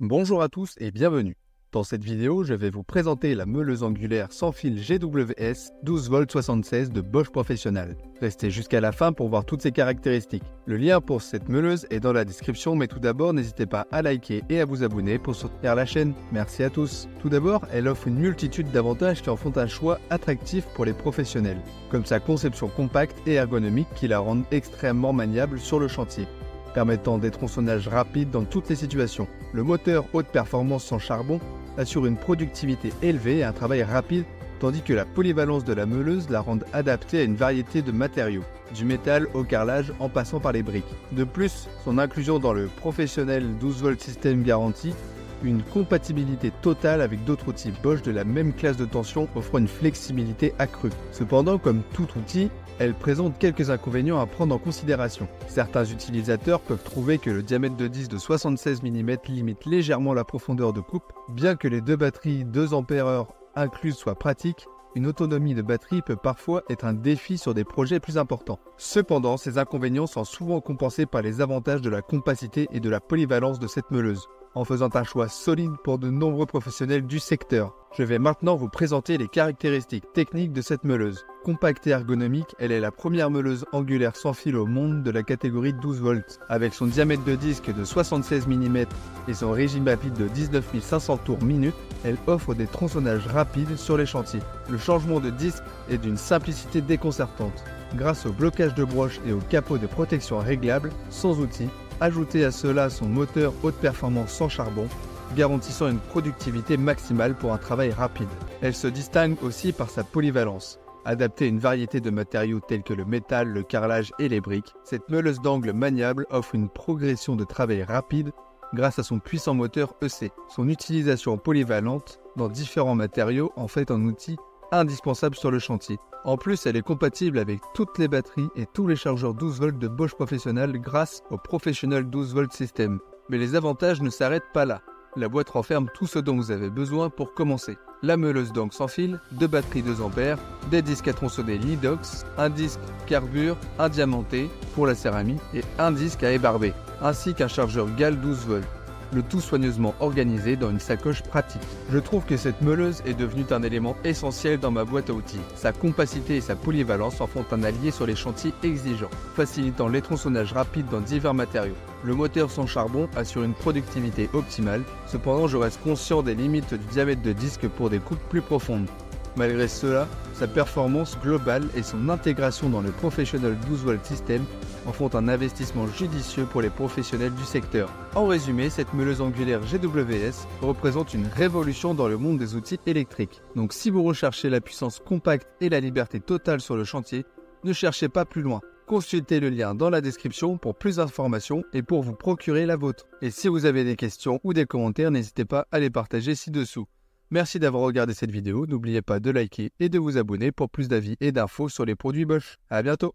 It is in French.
Bonjour à tous et bienvenue. Dans cette vidéo, je vais vous présenter la meuleuse angulaire sans fil GWS 12V76 de Bosch Professional. Restez jusqu'à la fin pour voir toutes ses caractéristiques. Le lien pour cette meuleuse est dans la description, mais tout d'abord, n'hésitez pas à liker et à vous abonner pour soutenir la chaîne. Merci à tous. Tout d'abord, elle offre une multitude d'avantages qui en font un choix attractif pour les professionnels, comme sa conception compacte et ergonomique qui la rendent extrêmement maniable sur le chantier, permettant des tronçonnages rapides dans toutes les situations. Le moteur haute performance sans charbon assure une productivité élevée et un travail rapide, tandis que la polyvalence de la meuleuse la rend adaptée à une variété de matériaux, du métal au carrelage en passant par les briques. De plus, son inclusion dans le professionnel 12V système garantit une compatibilité totale avec d'autres outils Bosch de la même classe de tension, offrant une flexibilité accrue. Cependant, comme tout outil, elle présente quelques inconvénients à prendre en considération. Certains utilisateurs peuvent trouver que le diamètre de disque de 76 mm limite légèrement la profondeur de coupe. Bien que les deux batteries 2 Ah incluses soient pratiques, une autonomie de batterie peut parfois être un défi sur des projets plus importants. Cependant, ces inconvénients sont souvent compensés par les avantages de la compacité et de la polyvalence de cette meuleuse, en faisant un choix solide pour de nombreux professionnels du secteur. Je vais maintenant vous présenter les caractéristiques techniques de cette meuleuse. Compacte et ergonomique, elle est la première meuleuse angulaire sans fil au monde de la catégorie 12V. Avec son diamètre de disque de 76 mm et son régime rapide de 19 500 tours minute, elle offre des tronçonnages rapides sur les chantiers. Le changement de disque est d'une simplicité déconcertante. Grâce au blocage de broche et au capot de protection réglable, sans outil, ajoutez à cela son moteur haute performance sans charbon, garantissant une productivité maximale pour un travail rapide. Elle se distingue aussi par sa polyvalence. Adaptée à une variété de matériaux tels que le métal, le carrelage et les briques, cette meuleuse d'angle maniable offre une progression de travail rapide grâce à son puissant moteur EC. Son utilisation polyvalente dans différents matériaux en fait un outil indispensable sur le chantier. En plus, elle est compatible avec toutes les batteries et tous les chargeurs 12V de Bosch Professional grâce au Professional 12V System. Mais les avantages ne s'arrêtent pas là. La boîte renferme tout ce dont vous avez besoin pour commencer. La meuleuse d'angle sans fil, 2 batteries 2 A, des disques à tronçonner Lidox, un disque carbure, un diamanté pour la céramique et un disque à ébarber, ainsi qu'un chargeur GAL 12V. Le tout soigneusement organisé dans une sacoche pratique. Je trouve que cette meuleuse est devenue un élément essentiel dans ma boîte à outils. Sa compacité et sa polyvalence en font un allié sur les chantiers exigeants, facilitant les tronçonnages rapides dans divers matériaux. Le moteur sans charbon assure une productivité optimale, cependant je reste conscient des limites du diamètre de disque pour des coupes plus profondes. Malgré cela, sa performance globale et son intégration dans le Professional 12V System en font un investissement judicieux pour les professionnels du secteur. En résumé, cette meuleuse angulaire GWS représente une révolution dans le monde des outils électriques. Donc si vous recherchez la puissance compacte et la liberté totale sur le chantier, ne cherchez pas plus loin. Consultez le lien dans la description pour plus d'informations et pour vous procurer la vôtre. Et si vous avez des questions ou des commentaires, n'hésitez pas à les partager ci-dessous. Merci d'avoir regardé cette vidéo, n'oubliez pas de liker et de vous abonner pour plus d'avis et d'infos sur les produits Bosch. À bientôt!